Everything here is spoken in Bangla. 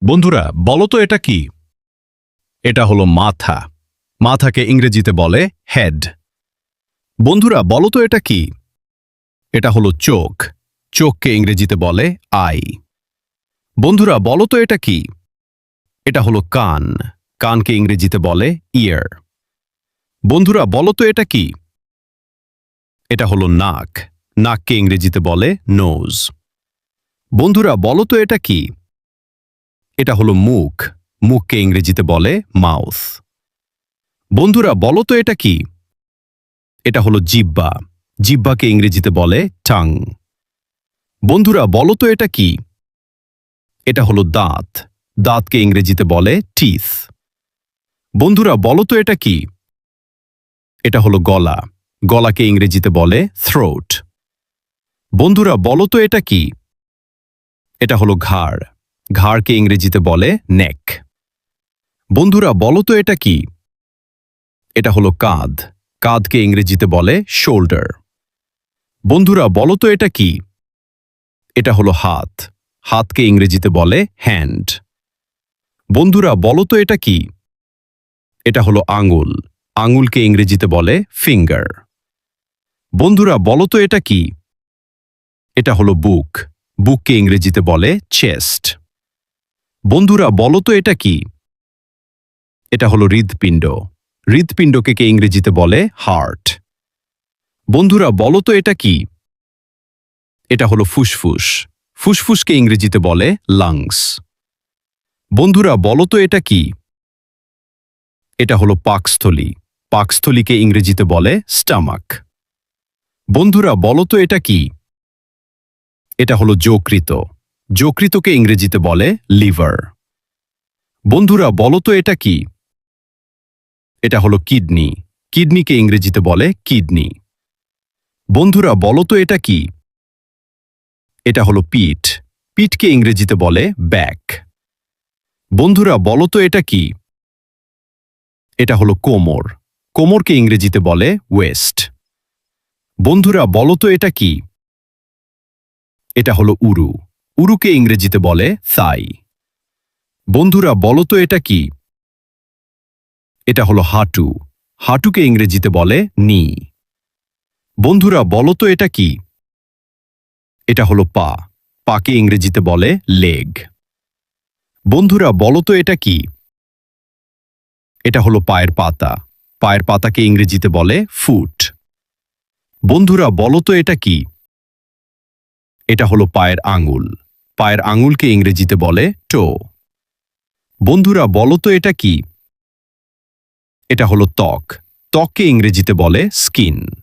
বন্ধুরা বলো তো এটা কি? এটা হলো মাথা। মাথাকে ইংরেজিতে বলে হেড। বন্ধুরা বলো তো এটা কি? এটা হলো চোখ। চোখকে ইংরেজিতে বলে আই। বন্ধুরা বলো তো এটা কি? এটা হলো কান। কানকে ইংরেজিতে বলে ইয়ার। বন্ধুরা বলো তো এটা কি? এটা হলো নাক। নাককে ইংরেজিতে বলে নোজ। বন্ধুরা বলো তো এটা কি? এটা হলো মুখ। মুখকে ইংরেজিতে বলে মাউথ। বন্ধুরা বলো তো এটা কি? এটা হলো জিহ্বা। জিহ্বাকে ইংরেজিতে বলে টাং। বন্ধুরা বলো তো এটা কি? এটা হলো দাঁত। দাঁতকে ইংরেজিতে বলে টিথ। বন্ধুরা বলো তো এটা কি? এটা হলো গলা। গলাকে ইংরেজিতে বলে থ্রোট। বন্ধুরা বলো তো এটা কি? এটা হলো ঘাড়। ঘাড়কে ইংরেজিতে বলে নেক। বন্ধুরা বলো তো এটা কি? এটা হলো কাঁধ। কাঁধকে ইংরেজিতে বলে শোল্ডার। বন্ধুরা বলো তো এটা কি? এটা হলো হাত। হাতকে ইংরেজিতে বলে হ্যান্ড। বন্ধুরা বলো তো এটা কি? এটা হলো আঙুল। আঙুলকে ইংরেজিতে বলে ফিঙ্গার। বন্ধুরা বলো তো এটা কি? এটা হলো বুক। বুককে ইংরেজিতে বলে চেস্ট। বন্ধুরা বলো তো এটা কি? এটা হলো হৃৎপিণ্ড। হৃৎপিণ্ডকে ইংরেজিতে বলে হার্ট। বন্ধুরা বলো তো এটা কি? এটা হলো ফুসফুস। ফুসফুসকে ইংরেজিতে বলে লাংস। বন্ধুরা বলো তো এটা কি? এটা হলো পাকস্থলী। পাকস্থলীকে ইংরেজিতে বলে স্টামাক। বন্ধুরা বলো তো এটা কি? এটা হলো যকৃত। যকৃতকে ইংরেজিতে বলে লিভার। বন্ধুরা বলো তো এটা কি? এটা হলো কিডনি। কিডনিকে ইংরেজিতে বলে কিডনি। বন্ধুরা বলো তো এটা কি? এটা হলো পিঠ। পিঠকে ইংরেজিতে বলে ব্যাক। বন্ধুরা বলো তো এটা কি? এটা হলো কোমর। কোমরকে ইংরেজিতে বলে ওয়েস্ট। বন্ধুরা বলো তো এটা কি? এটা হলো উরু। উরুকে ইংরেজিতে বলে থাই। বন্ধুরা বলো তো এটা কি? এটা হলো হাঁটু। হাঁটুকে ইংরেজিতে বলে নি। বন্ধুরা বলো তো এটা কি? এটা হলো পা। পাকে ইংরেজিতে বলে লেগ। বন্ধুরা বলো তো এটা কি? এটা হলো পায়ের পাতা। পায়ের পাতাকে ইংরেজিতে বলে ফুট। বন্ধুরা বলো তো এটা কি? এটা হলো পায়ের আঙুল। পায়ের আঙুলকে ইংরেজিতে বলে টো। বন্ধুরা বলো তো এটা কি? এটা হলো ত্বক। ত্বককে ইংরেজিতে বলে স্কিন।